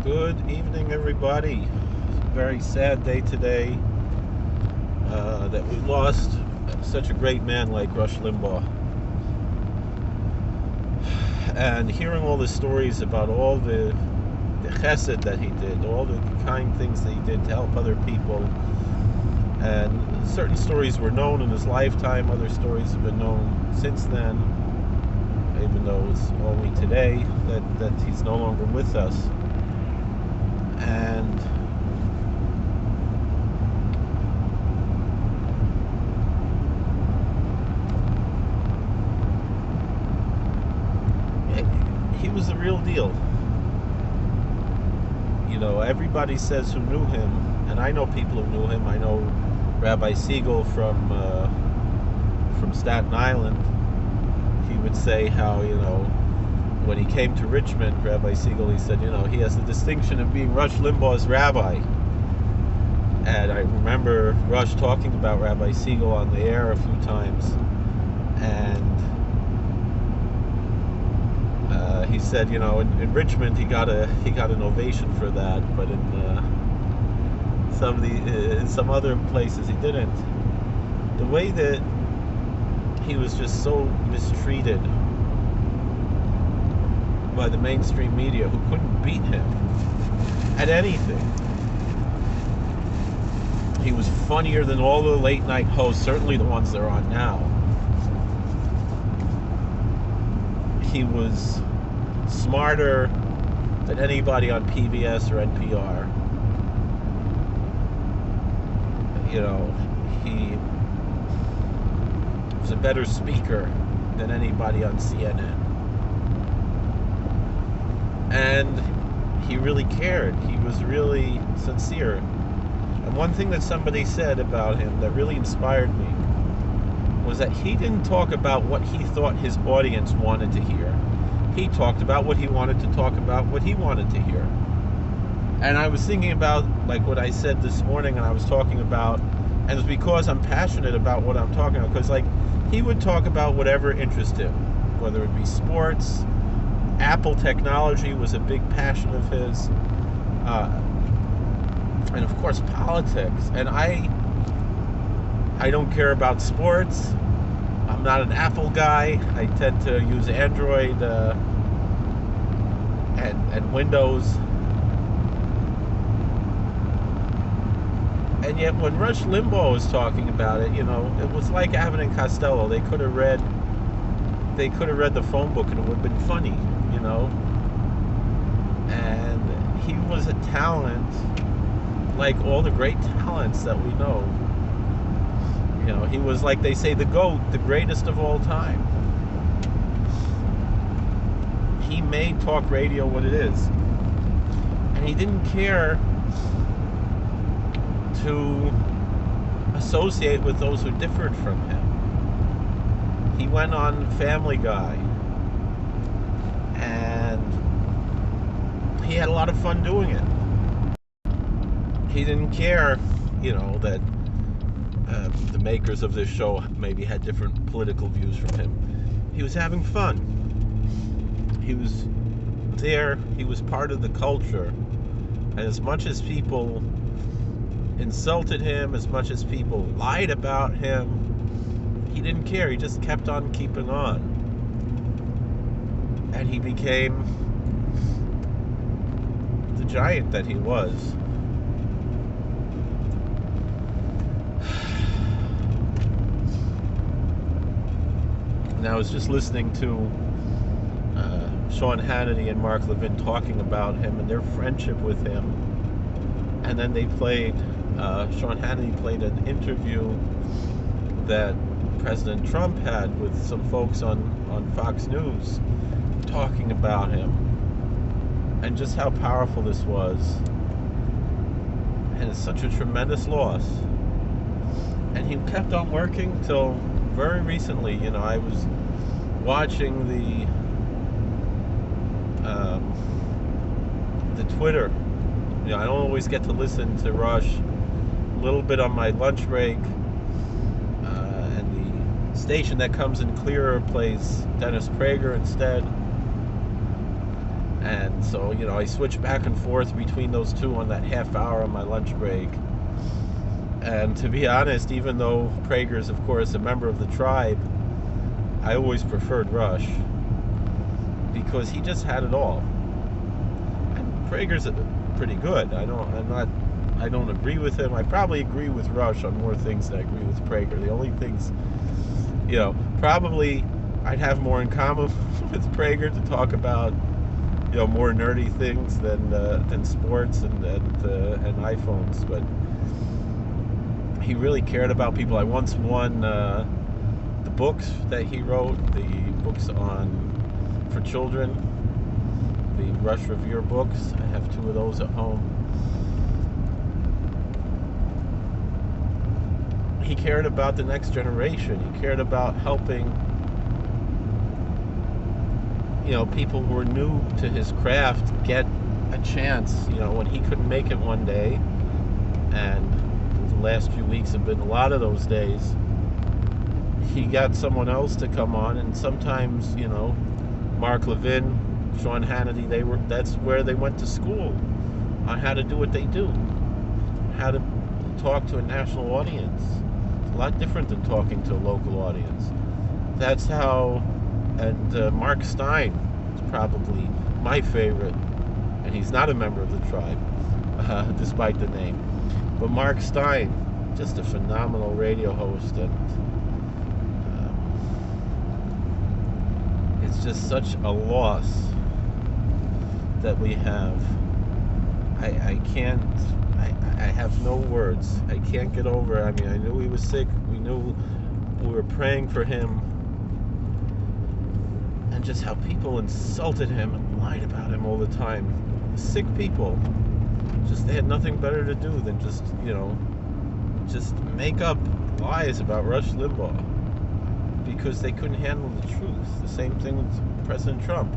Good evening, everybody. It's a very sad day today that we lost such a great man like Rush Limbaugh. And hearing all the stories about all the chesed that he did, all the kind things that he did to help other people. And certain stories were known in his lifetime, other stories have been known since then, even though it's only today that he's no longer with us. And he was the real deal. You know, everybody says who knew him, and I know people who knew him. I know Rabbi Siegel from Staten Island. He would say how, when he came to Richmond, Rabbi Siegel, he said, he has the distinction of being Rush Limbaugh's rabbi. And I remember Rush talking about Rabbi Siegel on the air a few times, and he said, in Richmond he got an ovation for that, but in some other places he didn't. The way that he was just so mistreated by the mainstream media, who couldn't beat him at anything. He was funnier than all the late night hosts, certainly the ones they're on now. He was smarter than anybody on PBS or NPR. He was a better speaker than anybody on CNN. And he really cared. He was really sincere. And one thing that somebody said about him that really inspired me was that he didn't talk about what he thought his audience wanted to hear. He talked about what he wanted to talk about, what he wanted to hear. And I was thinking about, like, what I said this morning, and I was talking about, and it's because I'm passionate about what I'm talking about, because, like, he would talk about whatever interested him, whether it be sports. Apple technology was a big passion of his, and of course politics. And I don't care about sports. I'm not an Apple guy. I tend to use Android and Windows. And yet when Rush Limbaugh was talking about it, it was like Abbott and Costello. They could have read the phone book and it would have been funny, And he was a talent like all the great talents that we know. He was, like they say, the GOAT, the greatest of all time. He made talk radio what it is. And he didn't care to associate with those who differed from him. He went on Family Guy, and he had a lot of fun doing it. He didn't care, that the makers of this show maybe had different political views from him. He was having fun. He was there. He was part of the culture. And as much as people insulted him, as much as people lied about him, he didn't care. He just kept on keeping on. And he became the giant that he was. And I was just listening to Sean Hannity and Mark Levin talking about him and their friendship with him. And then they played, Sean Hannity played an interview that President Trump had with some folks on Fox News talking about him and just how powerful this was. And it's such a tremendous loss. And he kept on working till very recently. I was watching the Twitter. I don't always get to listen to Rush. A little bit on my lunch break, and the station that comes in clearer plays Dennis Prager instead. And so, I switch back and forth between those two on that half hour on my lunch break. And to be honest, even though Prager's, of course, a member of the tribe, I always preferred Rush because he just had it all. And Prager's pretty good. I don't agree with him. I probably agree with Rush on more things than I agree with Prager. The only things, probably I'd have more in common with Prager to talk about, more nerdy things than sports and iPhones. But he really cared about people. I once won the books that he wrote, the books for children, the Rush Revere books. I have 2 of those at home. He cared about the next generation. He cared about helping, people who were new to his craft get a chance, when he couldn't make it one day. And the last few weeks have been a lot of those days. He got someone else to come on, and sometimes, Mark Levin, Sean Hannity, that's where they went to school on how to do what they do, how to talk to a national audience. It's a lot different than talking to a local audience. That's how, and Mark Stein is probably my favorite, and he's not a member of the tribe, despite the name. But Mark Stein, just a phenomenal radio host, and it's just such a loss that we have. I have no words. I can't get over it. I mean, I knew he was sick. We knew we were praying for him. And just how people insulted him and lied about him all the time. Sick people. They had nothing better to do than just make up lies about Rush Limbaugh. Because they couldn't handle the truth. The same thing with President Trump.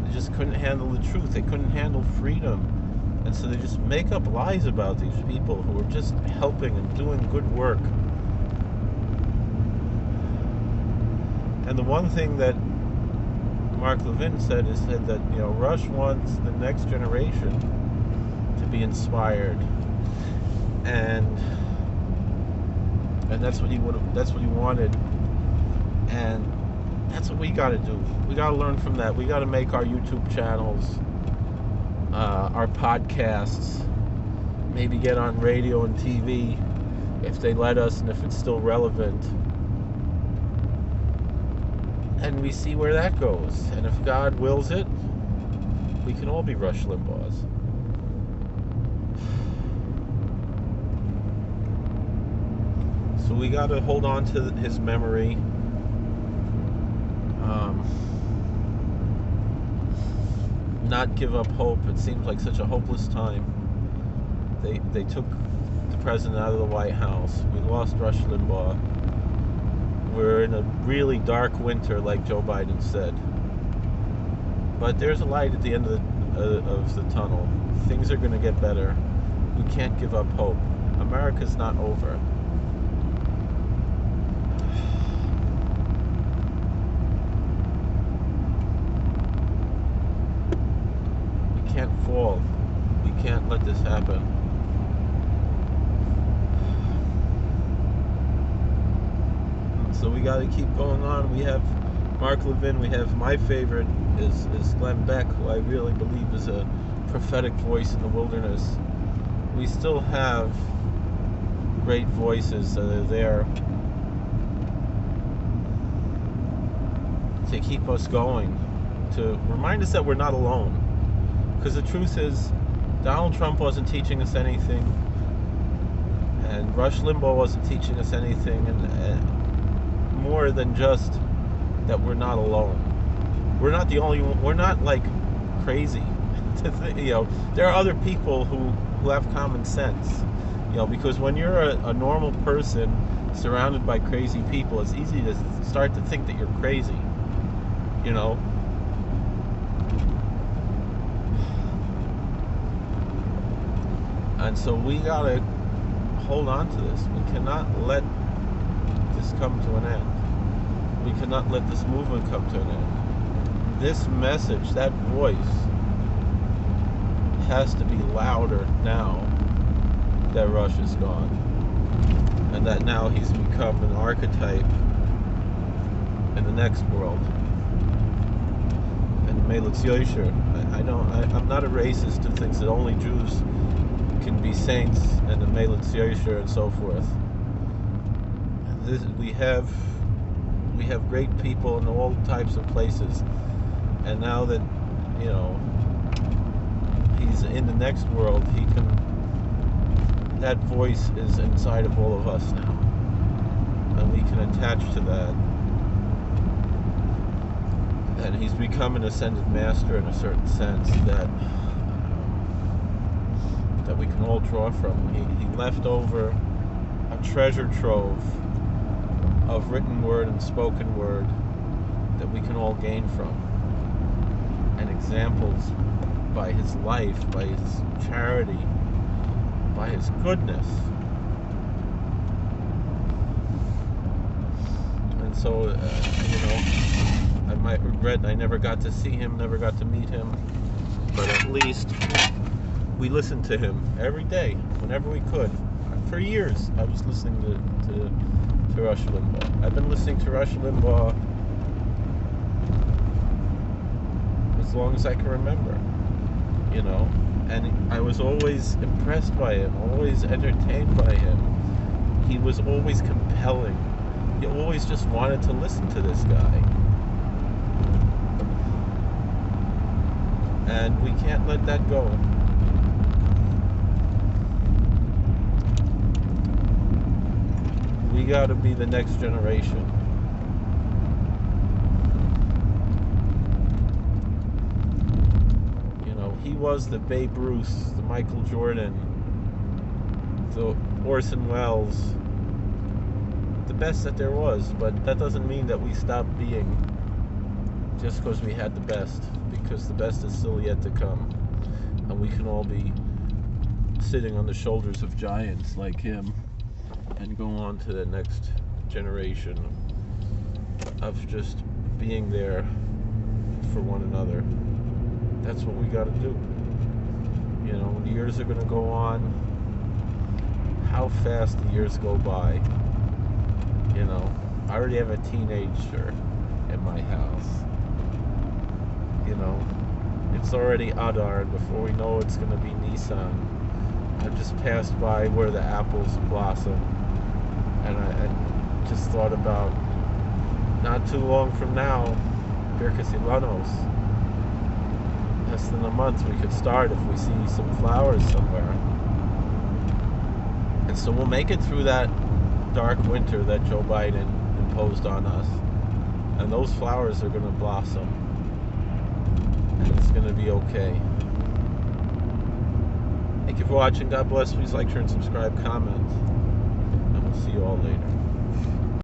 They just couldn't handle the truth. They couldn't handle freedom. And so they just make up lies about these people who are just helping and doing good work. And the one thing that Mark Levin said that Rush wants the next generation to be inspired, and that's what he wanted. And that's what we got to do. We got to learn from that. We got to make our YouTube channels, our podcasts, maybe get on radio and TV if they let us and if it's still relevant. And we see where that goes. And if God wills it, we can all be Rush Limbaughs. So we got to hold on to his memory. Not give up hope. It seems like such a hopeless time. They took the president out of the White House. We lost Rush Limbaugh. We're in a really dark winter, like Joe Biden said. But there's a light at the end of the tunnel. Things are going to get better. We can't give up hope. America's not over. We can't fall. We can't let this happen. So we got to keep going on. We have Mark Levin. We have my favorite is Glenn Beck, who I really believe is a prophetic voice in the wilderness. We still have great voices that are there to keep us going, to remind us that we're not alone. Because the truth is, Donald Trump wasn't teaching us anything, and Rush Limbaugh wasn't teaching us anything, and more than just that we're not alone. We're not the only one. We're not like crazy. There are other people who have common sense. Because when you're a normal person surrounded by crazy people, it's easy to start to think that you're crazy. And so we gotta hold on to this. We cannot let this come to an end. We cannot let this movement come to an end. This message, that voice, has to be louder now that Rush is gone, and that now he's become an archetype in the next world. And Melitz Yosher, I'm not a racist who thinks that only Jews can be saints and the Melitz Yosher and so forth. We have great people in all types of places, and now that he's in the next world, that voice is inside of all of us now, and we can attach to that. And he's become an ascended master in a certain sense that we can all draw from. He left over a treasure trove of written word and spoken word that we can all gain from, and examples by his life, by his charity, by his goodness. And so, I might regret I never got to see him, never got to meet him, but at least we listened to him every day, whenever we could. For years, I was listening to Rush Limbaugh. I've been listening to Rush Limbaugh as long as I can remember, and I was always impressed by him, always entertained by him. He was always compelling. You always just wanted to listen to this guy. And we can't let that go. We got to be the next generation. He was the Babe Ruth, the Michael Jordan, the Orson Welles, the best that there was. But that doesn't mean that we stopped being just because we had the best, because the best is still yet to come, and we can all be sitting on the shoulders of giants like him and go on to the next generation of just being there for one another. That's what we got to do. The years are going to go on. How fast the years go by. I already have a teenager in my house. It's already Adar, and before we know it's going to be Nisan. I've just passed by where the apples blossom, and I just thought about not too long from now, Birkas Ilanos. Less than a month we could start if we see some flowers somewhere. And so we'll make it through that dark winter that Joe Biden imposed on us, and those flowers are going to blossom, and it's going to be okay. Thank you for watching. God bless. Please like, share, and subscribe, comment, and we'll see you all later.